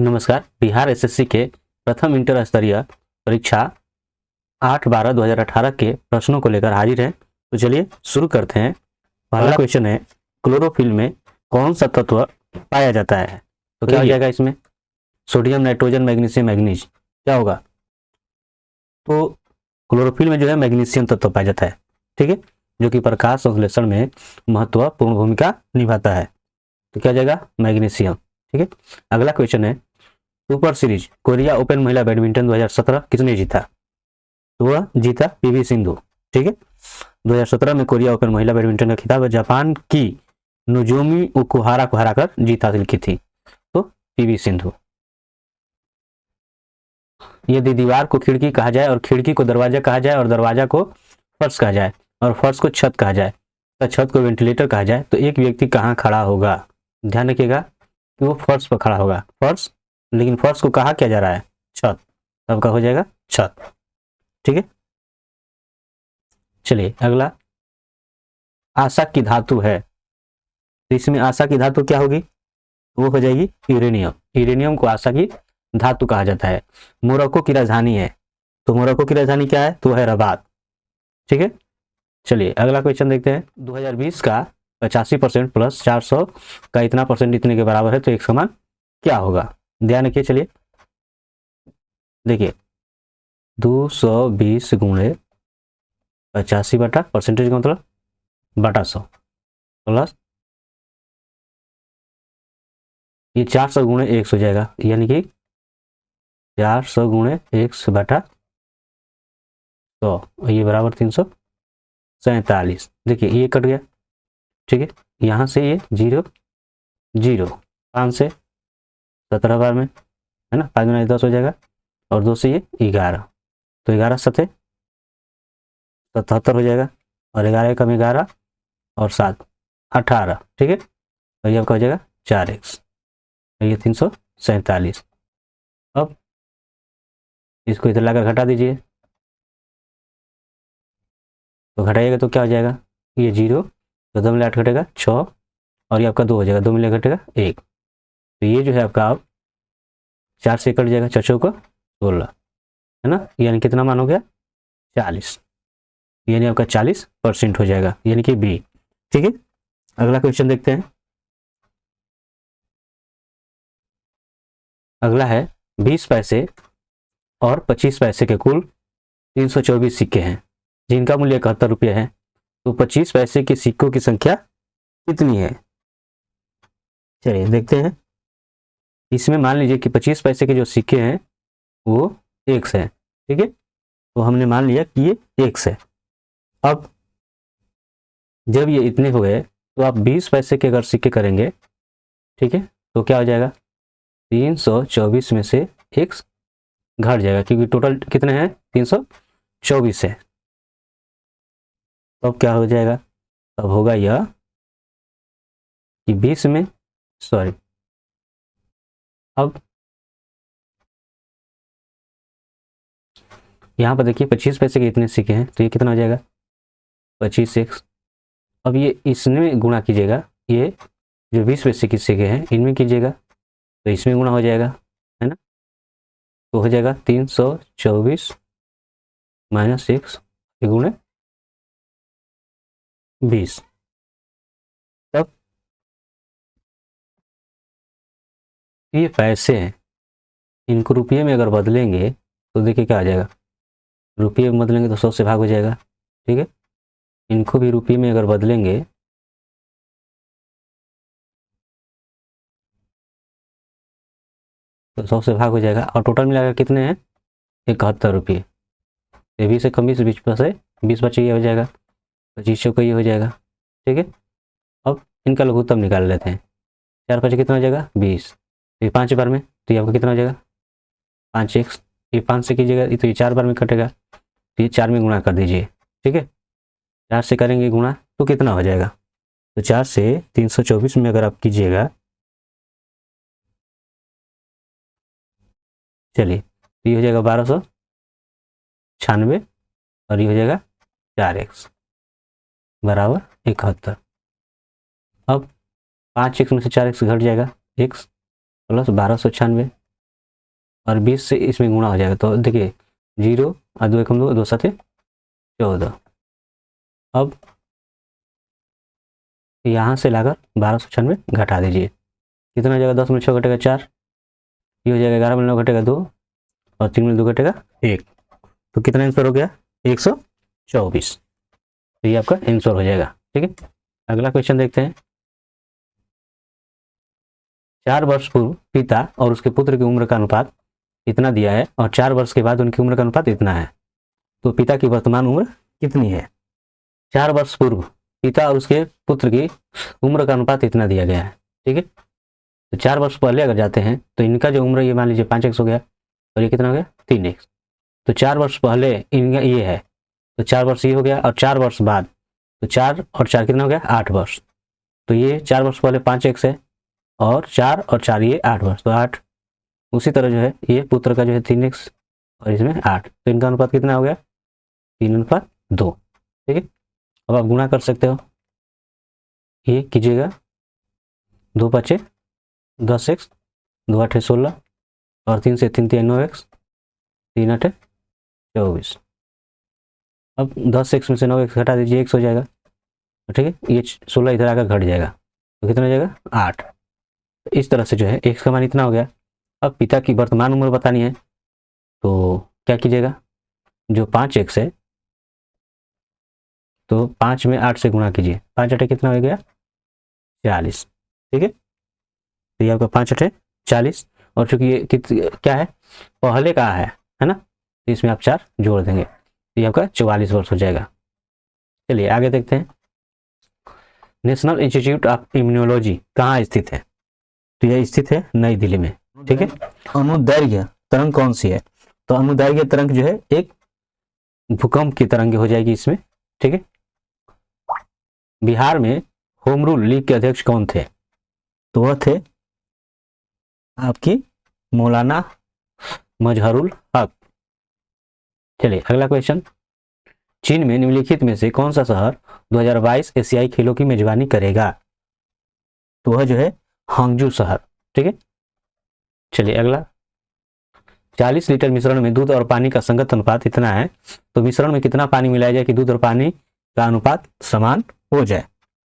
नमस्कार। बिहार एसएससी के प्रथम इंटर स्तरीय परीक्षा 8/12/2018 के प्रश्नों को लेकर हाजिर है। तो चलिए शुरू करते हैं। पहला क्वेश्चन है, क्लोरोफिल में कौन सा तत्व पाया जाता है? तो क्या हो जाएगा इसमें? Sodium, nitrogen, magnesium, manganese. क्या होगा? तो क्लोरोफिल में जो है मैग्नीशियम तत्व पाया जाता है, ठीक है, जो कि प्रकाश संश्लेषण में महत्वपूर्ण भूमिका निभाता है। तो क्या हो जाएगा? मैग्नीशियम। ठीक है। अगला क्वेश्चन है, सुपर सीरीज कोरिया ओपन महिला बैडमिंटन 2017 किसने जीता? तो वह जीता पीवी सिंधु। ठीक है। 2017 में कोरिया ओपन महिला बैडमिंटन का खिताब जापान की नोजोमी ओकुहारा को हराकर जीत हासिल की थी। तो पीवी सिंधु। यदि दीवार को खिड़की कहा जाए और खिड़की को दरवाजा कहा जाए और दरवाजा को फर्श कहा जाए और फर्श को छत कहा जाए तो छत को वेंटिलेटर कहा जाए, तो एक व्यक्ति कहाँ खड़ा होगा? ध्यान रखिएगा कि वो फर्श पर खड़ा होगा। फर्श, लेकिन फर्श को कहा क्या जा रहा है? छत। तब का हो जाएगा छत। ठीक है। चलिए अगला, आशा की धातु है, तो इसमें आशा की धातु क्या होगी? वो हो जाएगी यूरेनियम। यूरेनियम को आशा की धातु कहा जाता है। मोरक्को की राजधानी है, तो मोरक्को की राजधानी क्या है? तो है रबात। ठीक है। चलिए अगला क्वेश्चन देखते हैं। 2020 का 85% प्लस 400 का इतना परसेंट इतने के बराबर है, तो एक समान क्या होगा? ध्यान रखिए। चलिए देखिए, 220 गुणे 85 बटा परसेंटेज का मतलब बटा 100 प्लस ये 400 गुणे 100 हो जाएगा, यानी कि 400 गुणे 100 बटा 100, ये बराबर 347। देखिए ये कट गया। ठीक है। यहाँ से ये 0 0, 5 से 17 बार में है ना, 5 गुना 10 हो जाएगा और 2 से ये 11, तो 11 सते 77 हो जाएगा और 11 कम 11 और 7 18। ठीक है। और ये आपका हो जाएगा 4x, ये 347। अब इसको इधर लाकर घटा दीजिए, तो घटाइएगा तो क्या हो जाएगा? ये 0, तो 2 मिले 8 घटेगा 6 और ये आपका 2 हो जाएगा, 2 मिले घटेगा 1, तो ये जो है आपका अब 4 से कट जाएगा, 4 को 16 है ना, यानी कितना मान हो गया? 40, यानी आपका 40% हो जाएगा, यानी कि बी। ठीक है। अगला क्वेश्चन देखते हैं। अगला है, 20 पैसे और 25 पैसे के कुल 324 सिक्के हैं, जिनका मूल्य 71 रुपये है। तो 25 पैसे के सिक्कों की संख्या कितनी है? चलिए देखते हैं। इसमें मान लीजिए कि 25 पैसे के जो सिक्के हैं वो x है। ठीक है। तो हमने मान लिया कि ये x है। अब जब ये इतने हो गए तो आप 20 पैसे के अगर सिक्के करेंगे, ठीक है, तो क्या हो जाएगा? 324 में से x घट जाएगा, क्योंकि टोटल कितने हैं? 324 है। तब क्या हो जाएगा? तब होगा यह कि 20 में, सॉरी, अब यहाँ पर देखिए 25 पैसे के इतने सिक्के हैं, तो ये कितना हो जाएगा? 25x। अब ये इसमें गुणा कीजिएगा, ये जो 20 पैसे के सिक्के हैं इनमें कीजिएगा, तो इसमें गुणा हो जाएगा, है ना, तो हो जाएगा 324 माइनस x गुणे 20। तब ये पैसे हैं, इनको रुपये में अगर बदलेंगे तो देखिए क्या आ जाएगा? रुपये में बदलेंगे तो 100 से भाग हो जाएगा। ठीक है। इनको भी रुपये में अगर बदलेंगे तो 100 से भाग हो जाएगा, और टोटल मिलाकर कितने हैं? 71 रुपये। 20 से कम 20, 20 प्लस है 20 बचे, ये हो जाएगा 25 का, ये हो जाएगा। ठीक है। अब इनका लघुत्तम निकाल लेते हैं। 4 5 कितना हो जाएगा? 20। ये 5 बार में, तो ये आपका कितना हो जाएगा? 5x। ये 5 से कीजिएगा तो ये 4 बार में कटेगा, तो ये 4 में गुणा कर दीजिए। ठीक है। 4 से करेंगे गुणा तो कितना हो जाएगा? तो 4 से 324 में अगर आप कीजिएगा, चलिए, तो ये हो जाएगा 1296 और ये हो जाएगा 4x बराबर 71। अब 5x में से 4x घट जाएगा, x प्लस 1296 और 20 से इसमें गुणा हो जाएगा, तो देखिए 0 और 2 एकम 2, 2 7 14। अब यहाँ से लाकर 1296 घटा दीजिए, कितना हो जाएगा, 10 में 6 घटेगा 4, ये हो जाएगा 11 में 9 घटेगा 2, और 3 में 2 घटेगा 1, तो कितना आंसर हो गया, 124। तो ये आपका आंसर हो जाएगा। ठीक है, अगला क्वेश्चन देखते हैं। 4 वर्ष पूर्व पिता और उसके पुत्र की उम्र का अनुपात इतना दिया है और 4 वर्ष के बाद उनकी उम्र का अनुपात इतना है, तो पिता की वर्तमान उम्र कितनी है। 4 वर्ष पूर्व पिता और उसके पुत्र की उम्र का अनुपात इतना दिया गया है। ठीक है, तो 4 वर्ष पहले अगर जाते हैं तो इनका जो उम्र, ये मान लीजिए 5x हो गया, और ये कितना हो गया 3x। तो 4 वर्ष पहले इनका ये है, तो 4 वर्ष ये हो गया, और 4 वर्ष बाद, तो 4 और 4 कितना हो गया 8 वर्ष। तो ये 4 वर्ष पहले 5x है, और 4 और 4 ये 8 वर्ष, तो 8। उसी तरह जो है ये पुत्र का जो है 3x, और इसमें 8, तो इनका अनुपात कितना हो गया 3:2। ठीक है, अब आप गुणा कर सकते हो, ये कीजिएगा 2 5 10x, 2 8 16, और 3 से 3 3 9x, 3 8 24। अब 10x में से 9x घटा दीजिए, x हो जाएगा। ठीक है, ये 16 इधर आकर घट जाएगा, तो कितना हो जाएगा 8। तो इस तरह से जो है x का मान इतना हो गया। अब पिता की वर्तमान उम्र बतानी है, तो क्या कीजिएगा, जो 5x है, तो 5 में 8 से गुणा कीजिए, 5 8 कितना हो गया 40। ठीक है, तो ये आपका 5 8 40, और चूंकि ये क्या है पहले का है ना, तो इसमें आप 4 जोड़ देंगे, तो ये आपका 44 वर्ष हो जाएगा। चलिए आगे देखते हैं। नेशनल इंस्टीट्यूट ऑफ इम्यूनोलॉजी कहाँ स्थित है, तो यह स्थित है नई दिल्ली में। ठीक है, अनुदैर्घ्य तरंग कौन सी है, तो अनुदैर्घ्य तरंग जो है एक भूकंप की तरंग हो जाएगी इसमें। ठीक है, बिहार में होम रूल लीग के अध्यक्ष कौन थे, तो वह थे आपकी मौलाना मजहरुल हक। चलिए अगला क्वेश्चन। चीन में निम्नलिखित में से कौन सा शहर 2022 एशियाई खेलों की मेजबानी करेगा, तो वह जो है हांगजू शहर। ठीक है, चलिए अगला। 40 लीटर मिश्रण में दूध और पानी का संगत अनुपात इतना है, तो मिश्रण में कितना पानी मिलाया जाए कि दूध और पानी का अनुपात समान हो जाए।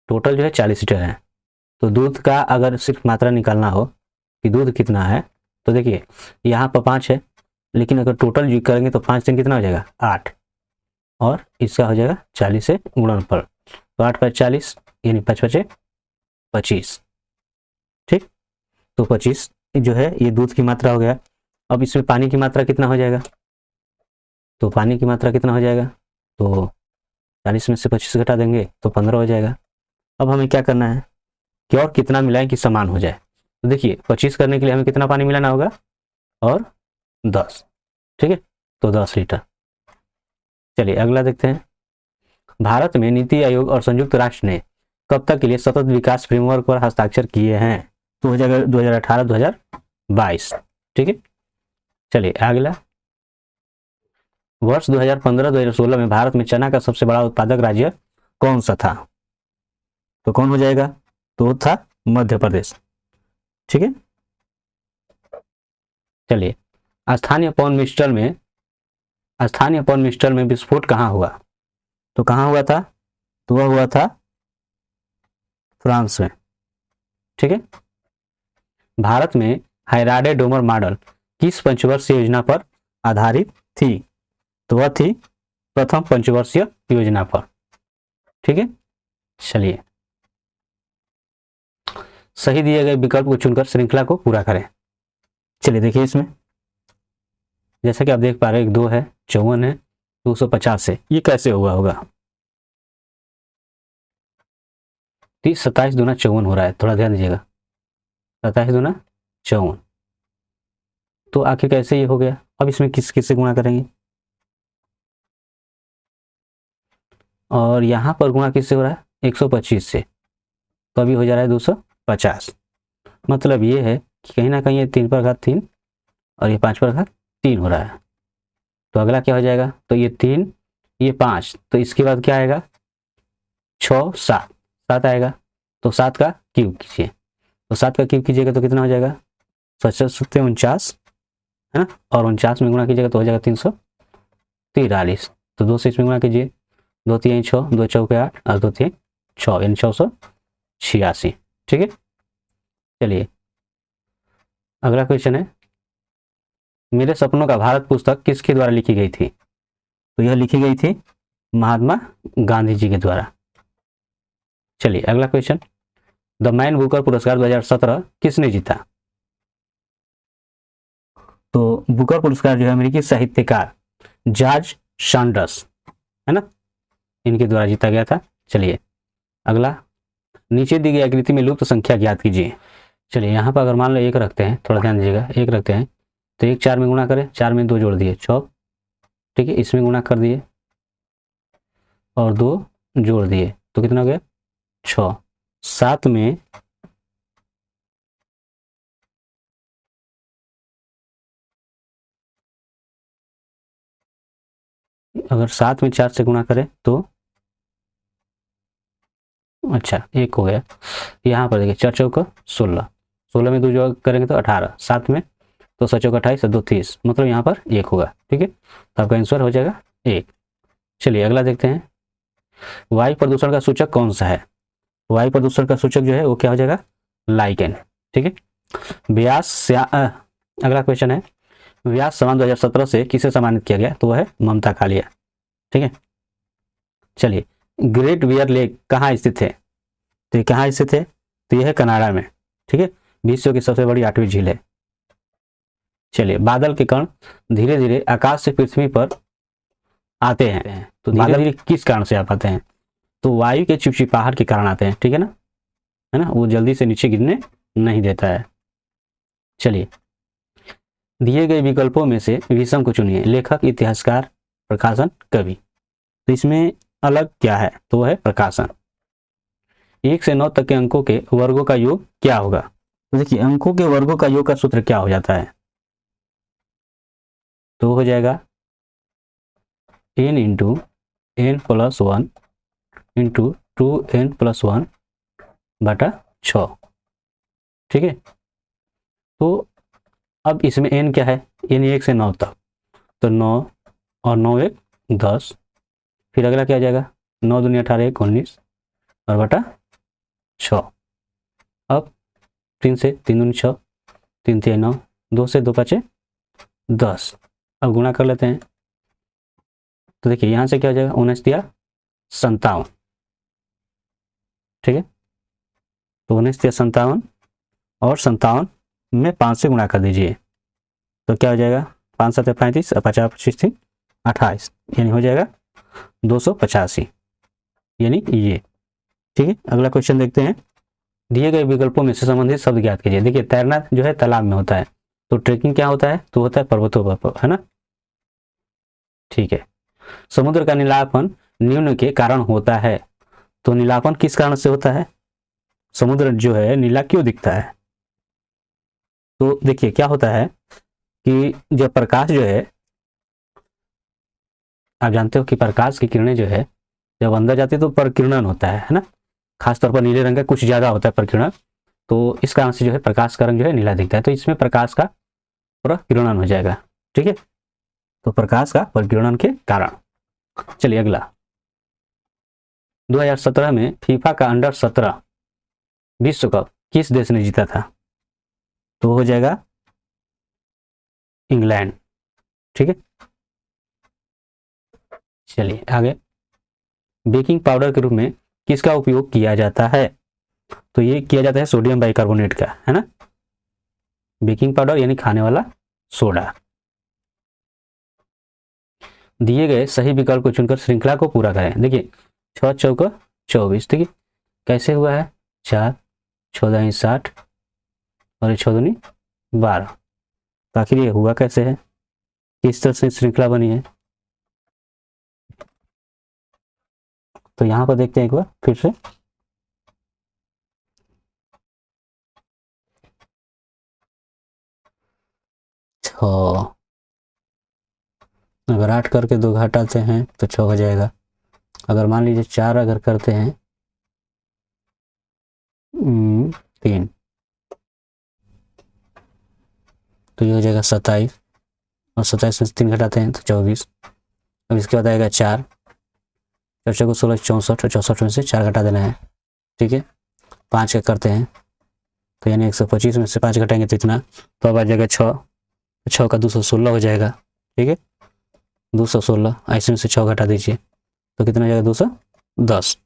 टोटल जो है 40 लीटर है, तो दूध का अगर सिर्फ मात्रा निकालना हो कि दूध कितना है, तो देखिए यहाँ पर 5 है, लेकिन अगर टोटल जो करेंगे तो 5 दिन कितना हो जाएगा 8, और इसका हो जाएगा 40 से गुणनफल, तो 8 5 40, यानी 5 5 25। ठीक, तो 25 जो है ये दूध की मात्रा हो गया। अब इसमें पानी की मात्रा कितना हो जाएगा, तो पानी की मात्रा कितना हो जाएगा, तो 40 में से 25 घटा देंगे तो 15 हो जाएगा। अब हमें क्या करना है कि और कितना मिलाएं कि समान हो जाए, तो देखिए 25 करने के लिए हमें कितना पानी मिलाना होगा, और 10। ठीक है, तो 10 लीटर। चलिए अगला देखते हैं। भारत में नीति आयोग और संयुक्त राष्ट्र ने कब तक के लिए सतत विकास फ्रेमवर्क पर हस्ताक्षर किए हैं, तो हो जाएगा 2018 2022। ठीक है, चलिए अगला। वर्ष 2015-2016 में भारत में चना का सबसे बड़ा उत्पादक राज्य कौन सा था, तो कौन हो जाएगा, तो था मध्य प्रदेश। ठीक है, चलिए। स्थानीय पौन मिस्टर में विस्फोट कहाँ हुआ, तो कहाँ हुआ था, तो वह हुआ था फ्रांस में। ठीक है, भारत में हैराडे डोमर मॉडल किस पंचवर्षीय योजना पर आधारित थी, तो वह थी प्रथम पंचवर्षीय योजना पर। ठीक है, चलिए सही दिए गए विकल्प को चुनकर श्रृंखला को पूरा करें। चलिए देखिए इसमें जैसा कि आप देख पा रहे हैं 2 है, 54 है, 250 है, ये कैसे हुआ होगा, 30 27 दूना 54 हो रहा है, थोड़ा ध्यान दीजिएगा, 27 दूना 54, तो आखिर कैसे ये हो गया। अब इसमें किस किस से गुणा करेंगे, और यहां पर गुणा किससे हो रहा है 125 से, तो अभी हो जा रहा है 250। मतलब ये है कि कहीं ना कहीं ये 3 पर घात 3 और ये 5 पर घात 3 हो रहा है। तो अगला क्या हो जाएगा, तो ये 3 ये 5, तो इसके बाद क्या आएगा 6 7 7 आएगा, तो 7 का क्यूब कीजिए, तो 7 का क्यूब कीजिएगा तो कितना हो जाएगा 7 7 49, है ना, और 49 में गुणा कीजिएगा तो हो जाएगा 343। तो 2 से इसमें गुणा कीजिए, 2 3 6, 2 चौके 8 और 2 3 6, यानी 686। ठीक है, चलिए अगला क्वेश्चन है, मेरे सपनों का भारत पुस्तक किसके द्वारा लिखी गई थी? तो यह लिखी गई थी महात्मा गांधी जी के द्वारा। चलिए अगला क्वेश्चन, द मैन बुकर पुरस्कार 2017 किसने जीता? तो बुकर पुरस्कार जो है अमेरिकी साहित्यकार जॉर्ज सैंडर्स, है ना, इनके द्वारा जीता गया था। चलिए अगला, नीचे दी गई आकृति में लुप्त संख्या ज्ञात कीजिए। चलिए यहाँ पर अगर मान लो 1 रखते हैं, थोड़ा ध्यान दीजिएगा, 1 रखते हैं तो 1 4 में गुणा करें, 4 में 2 जोड़ दिए 6, ठीक है, इसमें गुणा कर दिए और 2 जोड़ दिए तो कितना हो गया 6। 7 में अगर 7 में 4 से गुणा करें तो अच्छा 1 हो गया। यहाँ पर देखिए 4 चौका 16, 16 में 2 जोड़ करेंगे तो 18, 7 में तो 7 चौका 28 और 2 30, मतलब यहाँ पर 1 होगा। ठीक है, तो आपका आंसर हो जाएगा 1। चलिए अगला देखते हैं, वायु प्रदूषण का सूचक कौन सा है? वायु प्रदूषण का सूचक जो है वो क्या हो जाएगा लाइकेन। ठीक है, अगला क्वेश्चन है, व्यास सम्मान 2017 से किसे सम्मानित किया गया? तो वह है ममता कालिया। ठीक है, चलिए ग्रेट बियर लेक कहाँ स्थित है? तो ये कहाँ स्थित है? तो यह है कनाडा में। ठीक है, विश्व की सबसे बड़ी 8वीं झील है। चलिए, बादल के कण धीरे धीरे आकाश से पृथ्वी पर आते हैं, तो धीरे धीरे किस कारण से आ पाते हैं? तो वायु के चिपचिपाहट के कारण आते हैं। ठीक है ना, वो जल्दी से नीचे गिरने नहीं देता है। चलिए, दिए गए विकल्पों में से विषम को चुनिए, लेखक, इतिहासकार, प्रकाशन, कवि। तो इसमें अलग क्या है? तो वह है प्रकाशन। 1 से 9 तक के अंकों के वर्गों का योग क्या होगा? तो देखिए अंकों के वर्गों का योग का सूत्र क्या हो जाता है? तो हो जाएगा n into n plus 1 into 2n plus 1 बटा 6। ठीक है, तो अब इसमें n क्या है? n 1 से 9 तक, तो 9 और 9 1 10, फिर अगला क्या आ जाएगा 9 दूनी 18 1 19 और बटा 6। अब 3 से 3 दूनी 6, 3 3 9, 2 से 2 5 10। अब गुणा कर लेते हैं, तो देखिए यहाँ से क्या हो जाएगा 19 दिया 57। ठीक है, तो 19 दिया 57 और 57 में 5 से गुणा कर दीजिए, तो क्या हो जाएगा 5 7 35 और 50 25 3 28, यानी हो जाएगा 285, यानी ये। ठीक है, अगला क्वेश्चन देखते हैं, दिए गए विकल्पों में से संबंधित शब्द ज्ञात कीजिए। देखिए तैरना जो है तालाब में होता है, तो ट्रेकिंग क्या होता है? तो होता है पर्वतों पर, है ना। ठीक है, समुद्र का नीलापन न्यून के कारण होता है, तो नीलापन किस कारण से होता है? समुद्र जो है नीला क्यों दिखता है? तो देखिए क्या होता है कि जब प्रकाश जो है, आप जानते हो कि प्रकाश की किरणें जो है जब अंदर जाती है तो प्रकिरणन होता है ना, खासतौर पर नीले रंग का कुछ ज्यादा होता है प्रकिरणन, तो इस कारण से जो है प्रकाश का रंग जो है नीला दिखता है, तो इसमें प्रकाश का प्रकिरणन हो जाएगा। ठीक है, तो प्रकाश का प्रकिरणन के कारण। चलिए अगला, 2017 में फीफा का अंडर 17 विश्व कप किस देश ने जीता था? तो हो जाएगा इंग्लैंड। ठीक है, चलिए आगे, बेकिंग पाउडर के रूप में किसका उपयोग किया जाता है? तो ये किया जाता है सोडियम बाइकार्बोनेट का, है ना, बेकिंग पाउडर यानी खाने वाला सोडा। दिए गए सही विकल्प को चुनकर श्रृंखला को पूरा करें। देखिए 6 चौका 24, ठीक है, कैसे हुआ है 4 14 60 और 6 दूनी 12, तो आखिर ये हुआ कैसे है, किस तरह से श्रृंखला बनी है? तो यहां पर देखते हैं एक बार फिर से, अगर 8 करके 2 घटाते हैं तो 6 हो जाएगा। अगर मान लीजिए 4 अगर करते हैं 3, तो ये हो जाएगा 27, और 27 में से 3 घटाते हैं तो 24। अब इसके बाद आएगा 4, 4 को 16, 64, और 64 में से 4 घटा देना है, ठीक है। 5 का करते हैं तो यानी 125 में से 5 घटाएंगे तो इतना, तो अब आ जाएगा 6, 6 का 216 हो जाएगा, ठीक है। 216, ऐसे में से 6 घटा दीजिए तो कितना हो जाएगा 210।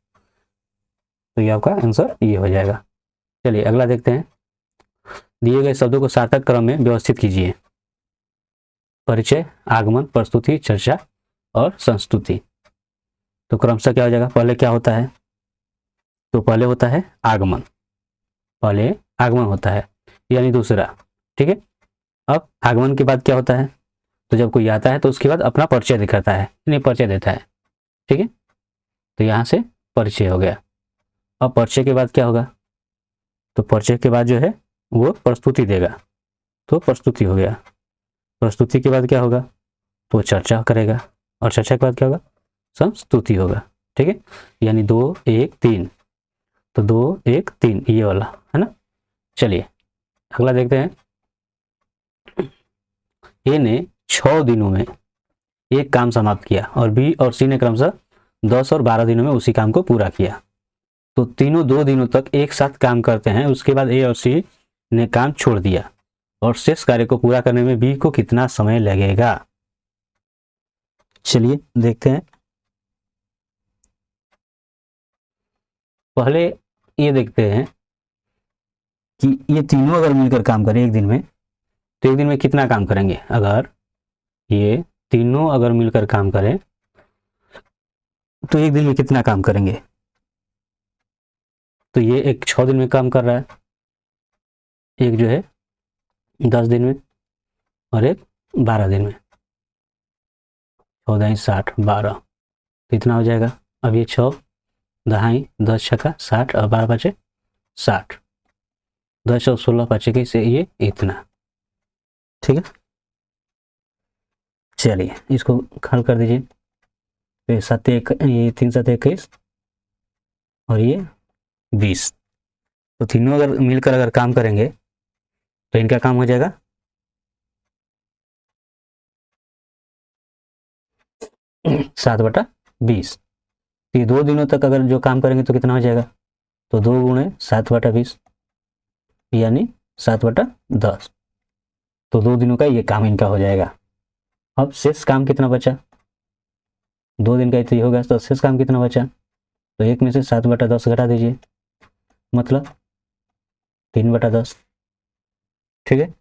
तो ये आपका आंसर ये हो जाएगा। चलिए अगला देखते हैं। दिए गए शब्दों को सार्थक क्रम में व्यवस्थित कीजिए। परिचय, आगमन, प्रस्तुति, चर्चा और संस्तुति। तो क्रमशः क्या हो जाएगा, पहले क्या होता है, तो पहले होता है आगमन, पहले आगमन होता है यानी दूसरा, ठीक है। अब आगमन के बाद क्या होता है, तो जब कोई आता है तो उसके बाद अपना परिचय दिखाता है, नहीं परिचय देता है, ठीक है। तो यहाँ से परिचय हो गया। अब परिचय के बाद क्या होगा, तो परिचय के बाद जो है वो प्रस्तुति देगा, तो प्रस्तुति हो गया। प्रस्तुति के बाद क्या होगा, तो चर्चा करेगा, और चर्चा के बाद क्या होगा, संस्तुति होगा, ठीक है। यानी 2 1 3, तो 2 1 3 ये वाला है ना। चलिए अगला देखते हैं। ए ने 6 दिनों में एक काम समाप्त किया और बी और सी ने क्रमशः 10 और 12 दिनों में उसी काम को पूरा किया। तो तीनों 2 दिनों तक एक साथ काम करते हैं, उसके बाद ए और सी ने काम छोड़ दिया और शेष कार्य को पूरा करने में बी को कितना समय लगेगा। चलिए देखते हैं। पहले ये देखते हैं कि ये तीनों अगर मिलकर काम करें एक दिन में, तो एक दिन में कितना काम करेंगे। अगर ये तीनों अगर मिलकर काम करें तो एक दिन में कितना काम करेंगे। तो ये एक 6 दिन में काम कर रहा है, एक जो है 10 दिन में, और एक 12 दिन में। 14 60 12, तो इतना हो जाएगा। अब ये 6 दहाई 10 छक्का 60 और 12 बचे 60, 10 और 16 बचे के से ये इतना, ठीक है। चलिए इसको हल कर दीजिए। तो ये 7 ये 3 7 21 और ये 20। तो तीनों अगर मिलकर अगर काम करेंगे तो इनका काम हो जाएगा 7/20। ये 2 दिनों तक अगर जो काम करेंगे तो कितना हो जाएगा, तो 2 गुणे 7/20 यानी 7/10। तो 2 दिनों का ये काम इनका हो जाएगा। अब शेष काम कितना बचा, 2 दिन का तो ये होगा, तो शेष काम कितना बचा, तो 1 में से 7/10 घटा दीजिए, मतलब 3/10, ठीक है।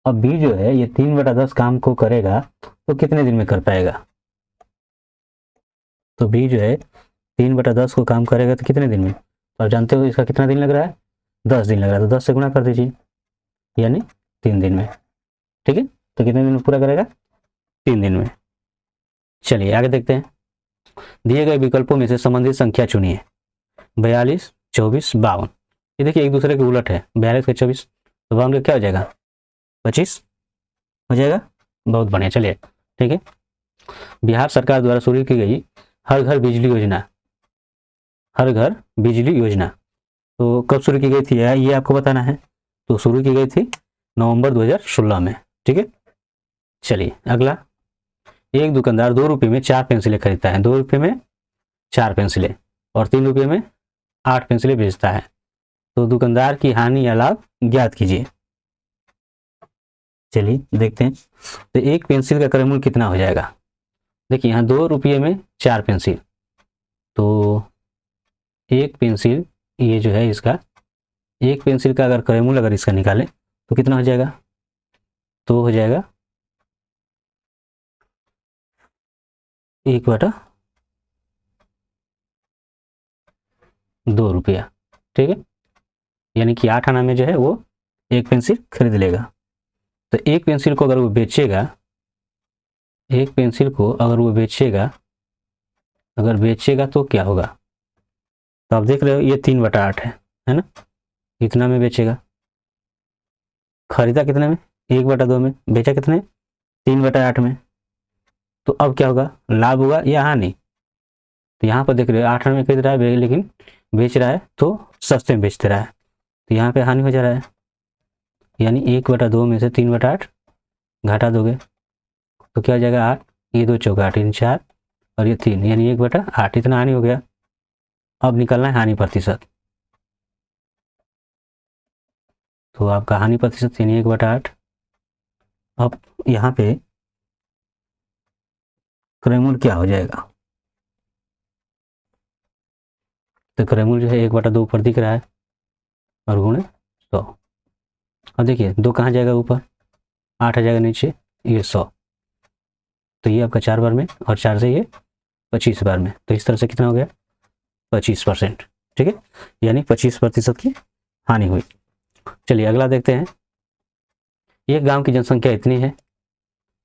अब बी जो है ये 3/10 काम को करेगा तो कितने दिन में कर पाएगा। तो बी जो है 3/10 को काम करेगा तो कितने दिन में, और जानते हो इसका कितना दिन लग रहा है, 10 दिन लग रहा है। तो 10 से गुणा कर दीजिए यानी 3 दिन में, ठीक है। तो कितने दिन में पूरा करेगा, 3 दिन में। चलिए आगे देखते हैं। दिए गए विकल्पों में से संबंधित संख्या चुनिए। 42 24 52। ये देखिए एक दूसरे के उलट है, 42 का 24, तो 52 का क्या हो जाएगा 25 हो जाएगा। बहुत बढ़िया, चलिए ठीक है। बिहार सरकार द्वारा शुरू की गई हर घर बिजली योजना, हर घर बिजली योजना तो कब शुरू की गई थी ये आपको बताना है। तो शुरू की गई थी नवंबर 2016 में, ठीक है। चलिए अगला। एक दुकानदार 2 रुपये में 4 पेंसिलें खरीदता है, 2 रुपये में 4 पेंसिलें और 3 रुपये में 8 पेंसिलें बेचता है। तो दुकानदार की हानि या लाभ ज्ञात कीजिए। चलिए देखते हैं। तो एक पेंसिल का क्रय मूल्य कितना हो जाएगा। देखिए यहाँ 2 रुपये में 4 पेंसिल, तो एक पेंसिल ये जो है इसका, एक पेंसिल का अगर क्रय मूल्य अगर इसका निकालें तो कितना हो जाएगा, तो हो जाएगा 1/2 रुपया, ठीक है। यानी कि 8 आना में जो है वो एक पेंसिल खरीद लेगा। तो एक पेंसिल को अगर वो बेचेगा, एक पेंसिल को अगर वो बेचेगा, अगर बेचेगा तो क्या होगा। तो आप देख रहे हो ये 3/8 है ना, इतना में बेचेगा। खरीदा कितने में, 1/2 में, बेचा कितने 3/8 में। तो अब क्या होगा, लाभ होगा या हानि। तो यहाँ पर देख रहे हो 8 में खरीद रहा है लेकिन बेच रहा है तो सस्ते में बेचते रहा है, तो यहाँ पे हानि हो जा रहा है। यानी 1/2 में से 3/8 घटा दोगे तो क्या हो जाएगा 8, ये 2 चौका 8 यानी 4 और ये 3 यानी 1/8, इतना हानि हो गया। अब निकलना है हानि प्रतिशत, तो आपका हानि प्रतिशत यानी 1/8। अब यहाँ पे क्रयमूल्य क्या हो जाएगा, तो क्रयमूल्य जो है 1/2 ऊपर दिख रहा है और गुणे 100। अब देखिए 2 कहाँ जाएगा ऊपर, 8 आ जाएगा नीचे, ये 100, तो ये आपका 4 बार में और 4 से ये 25 बार में, तो इस तरह से कितना हो गया 25%। ठीक है, यानी 25% की हानि हुई। चलिए अगला देखते हैं। एक गांव की जनसंख्या इतनी है,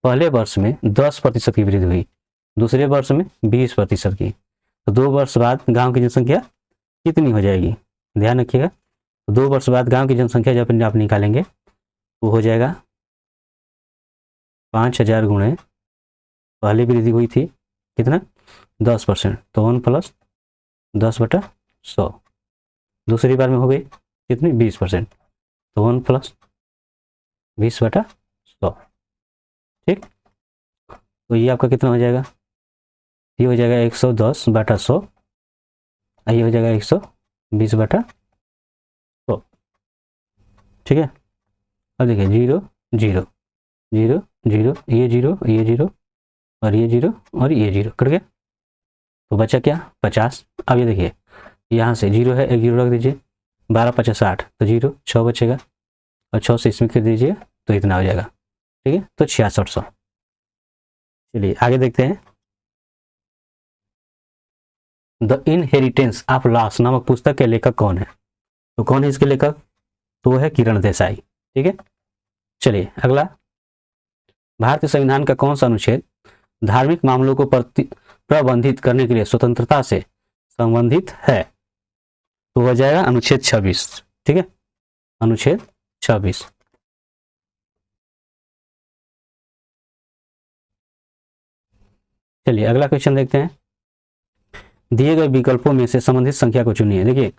पहले वर्ष में 10% की वृद्धि हुई, दूसरे वर्ष में 20% की, तो 2 वर्ष बाद गांव की जनसंख्या कितनी हो जाएगी, ध्यान रखिएगा। 2 वर्ष बाद गांव की जनसंख्या जब आप निकालेंगे वो हो जाएगा 5000 गुणे पहले वृद्धि हुई थी कितना 10%, तो 1 + 10/100। दूसरी बार में हो गई कितनी 20%, तो 1 + 20/100। ठीक, तो ये आपका कितना हो जाएगा, ये हो जाएगा 110/100, ये हो जाएगा 120/100। ठीक है, अब देखिए 0 0 0 0, ये 0 ये 0 और ये 0 और ये 0 कट गया, तो बचा क्या 50। अब ये देखिए यहाँ से 0 है, एक 0 रख दीजिए, 12 × 50 60, तो 0 6 बचेगा और 6 से इसमें कर दीजिए तो इतना हो जाएगा। ठीक है, तो 6600। चलिए आगे देखते हैं। द इनहेरिटेंस ऑफ लॉस नामक पुस्तक के लेखक कौन है, तो कौन है इसके लेखक, तो वो है किरण देसाई। ठीक है, चलिए अगला, भारतीय संविधान का कौन सा अनुच्छेद धार्मिक मामलों को प्रबंधित करने के लिए स्वतंत्रता से संबंधित है, तो हो जाएगा अनुच्छेद 26। ठीक है, अनुच्छेद 26। चलिए अगला क्वेश्चन देखते हैं। दिए गए विकल्पों में से संबंधित संख्या को चुनिए। देखिए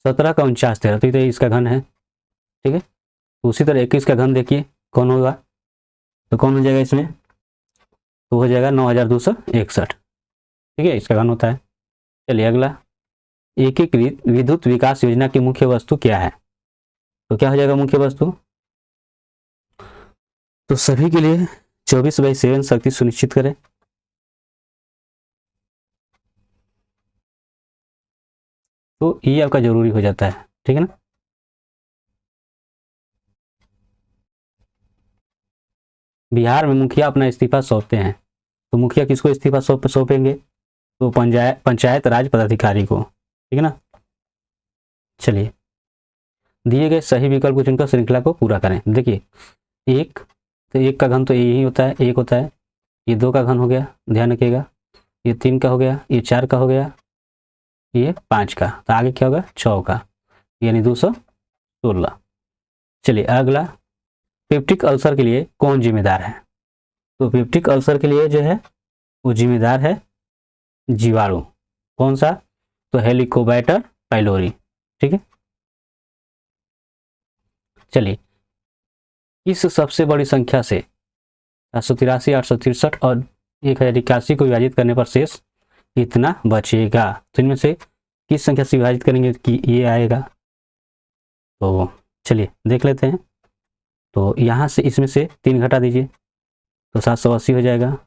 17 का 49 13, तो ये इसका घन है। ठीक है, उसी तरह 21 का घन देखिए कौन होगा, तो कौन हो जाएगा इसमें, तो हो जाएगा 9261। ठीक है, इसका घन होता है। चलिए अगला, एकीकृत विद्युत विकास योजना की मुख्य वस्तु क्या है, तो क्या हो जाएगा मुख्य वस्तु, तो सभी के लिए 24/7 शक्ति सुनिश्चित करें। तो ये आपका जरूरी हो जाता है। ठीक है ना, बिहार में मुखिया अपना इस्तीफा सौंपते हैं, तो मुखिया किसको इस्तीफा सौंपेंगे, तो पंचायत राज पदाधिकारी को। ठीक है ना, चलिए दिए गए सही विकल्प को चुनकर श्रृंखला को पूरा करें। देखिए एक, तो एक का घन तो यही होता है, एक होता है, ये 2 का घन हो गया, ध्यान रखिएगा, ये 3 का हो गया, ये 4 का हो गया, ये 5 का, तो आगे क्या होगा 6 का, यानी 216। चलिए अगला, पेप्टिक अल्सर के लिए कौन जिम्मेदार है, तो पेप्टिक अल्सर के लिए जो है वो जिम्मेदार है जीवाणु, कौन सा, तो हेलिकोबैक्टर पाइलोरी। ठीक है, चलिए इस सबसे बड़ी संख्या से 783 863 और 1081 को विभाजित करने पर शेष इतना बचेगा, तो इनमें से किस संख्या से विभाजित करेंगे कि ये आएगा, तो चलिए देख लेते हैं। तो यहाँ से इसमें से 3 घटा दीजिए तो 780 हो जाएगा,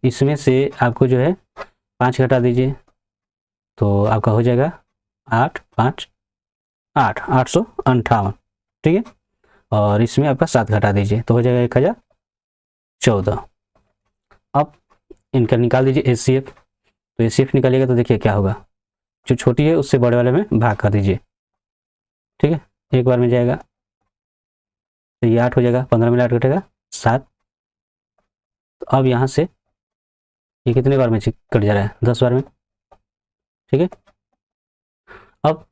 इसमें से आपको जो है 5 घटा दीजिए तो आपका हो जाएगा 8 5 8 858। ठीक है, और इसमें आपका 7 घटा दीजिए तो हो जाएगा 1014। अब इनका निकाल दीजिए एचसीएफ, तो एचसीएफ निकालिएगा तो देखिए क्या होगा, जो छोटी है उससे बड़े वाले में भाग कर दीजिए। ठीक है, एक बार में जाएगा तो ये 8 हो जाएगा, 15 में 8 घटेगा 7। तो अब यहाँ से ये कितने बार में कट जा रहा है 10 बार में। ठीक है, अब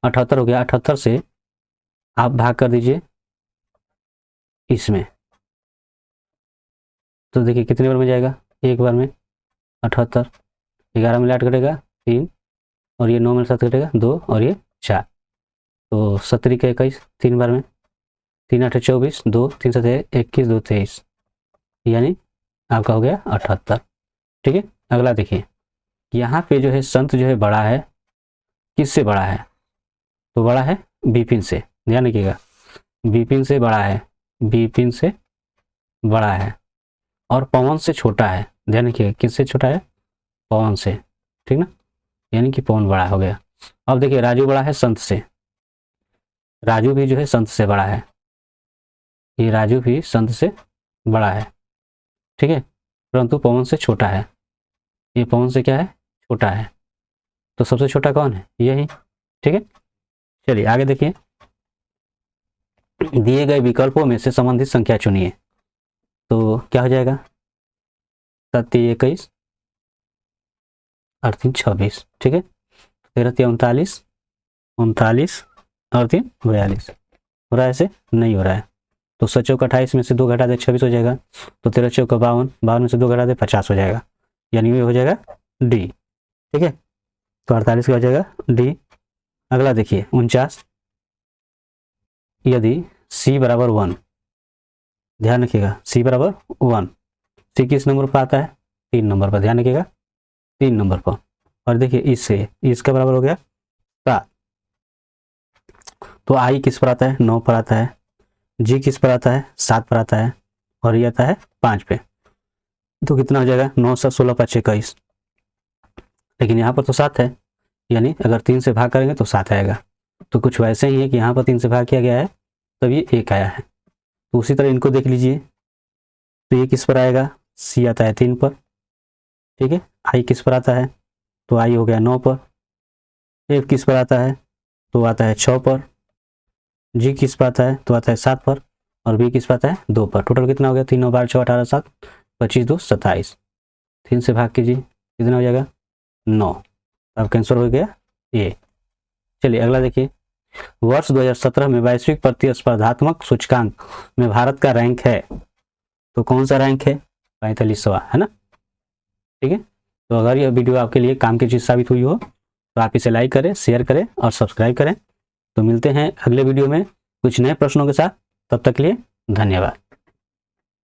78 हो गया, 78 से आप भाग कर दीजिए इसमें, तो देखिए कितने बार में जाएगा, एक बार में 78, 11 में 8 घटेगा 3 और ये 9 में 7 घटेगा 2 और ये 4, तो 70 का 21 3 बार में, 3 8 24 2 3 7 21 2 23, यानी आपका हो गया 78। ठीक है, अगला देखिए, यहाँ पे जो है संत जो है बड़ा है, किससे बड़ा है? तो बड़ा है विपिन से, ध्यान रखिएगा, विपिन से बड़ा है, विपिन से बड़ा है, और पवन से छोटा है, ध्यान रखिएगा, किससे छोटा है? पवन से, ठीक ना, यानी कि पवन बड़ा हो गया। अब देखिए राजू बड़ा है संत से, राजू भी जो है संत से बड़ा है, ये राजू भी संत से बड़ा है, ठीक है, परंतु पवन से छोटा है, ये पवन से क्या है? छोटा है। तो सबसे छोटा कौन है? यही, ठीक है। चलिए आगे देखिए, दिए गए विकल्पों में से संबंधित संख्या चुनिए। तो क्या हो जाएगा? 7 21 और 3 26, ठीक है, 13 39 39 और 3 42। हो रहा है ऐसे? नहीं हो रहा है। तो 7 चौक 28 में से 2 घटा दे 26 हो जाएगा, तो 13 चौक 52, 52 में से 2 घटा दे 50 हो जाएगा, यानी ये हो जाएगा डी, ठीक है। तो 48 का हो जाएगा डी। अगला देखिए 49, यदि सी बराबर 1, ध्यान रखिएगा सी बराबर 1, सी किस नंबर पर आता है? 3 नंबर पर, ध्यान रखिएगा 3 नंबर पर। और देखिए इससे इसका बराबर हो गया 7, तो आई किस पर आता है? 9 पर आता है, जी किस पर आता है? 7 पर आता है, और ये आता है 5 पे। तो कितना हो जाएगा? 9 7 16 5 21, लेकिन यहाँ पर तो 7 है, यानी अगर 3 से भाग करेंगे तो 7 आएगा। तो कुछ वैसे ही है कि यहाँ पर 3 से भाग किया गया है तब ये 1 आया है। तो उसी तरह इनको देख लीजिए, तो ये किस पर आएगा? सी आता है 3 पर, ठीक है। आई किस पर आता है? तो आई हो गया 9 पर। एफ किस पर आता है? तो आता है 6 पर। जी किस पर आता है? तो आता है 7 पर। और बी किस पर आता है? 2 पर। टोटल कितना हो गया? 3 9 12 6 18 7 25 2 27। 3 से भाग कीजिए, कितना हो जाएगा? 9। अब कैंसर हो गया ये। चलिए अगला देखिए, वर्ष 2017 में वैश्विक प्रतिस्पर्धात्मक सूचकांक में भारत का रैंक है, तो कौन सा रैंक है? 45वां, है ना, ठीक है। तो अगर यह वीडियो आपके लिए काम की चीज साबित हुई हो तो आप इसे लाइक करें, शेयर करें और सब्सक्राइब करें। तो मिलते हैं अगले वीडियो में कुछ नए प्रश्नों के साथ, तब तक के लिए धन्यवाद।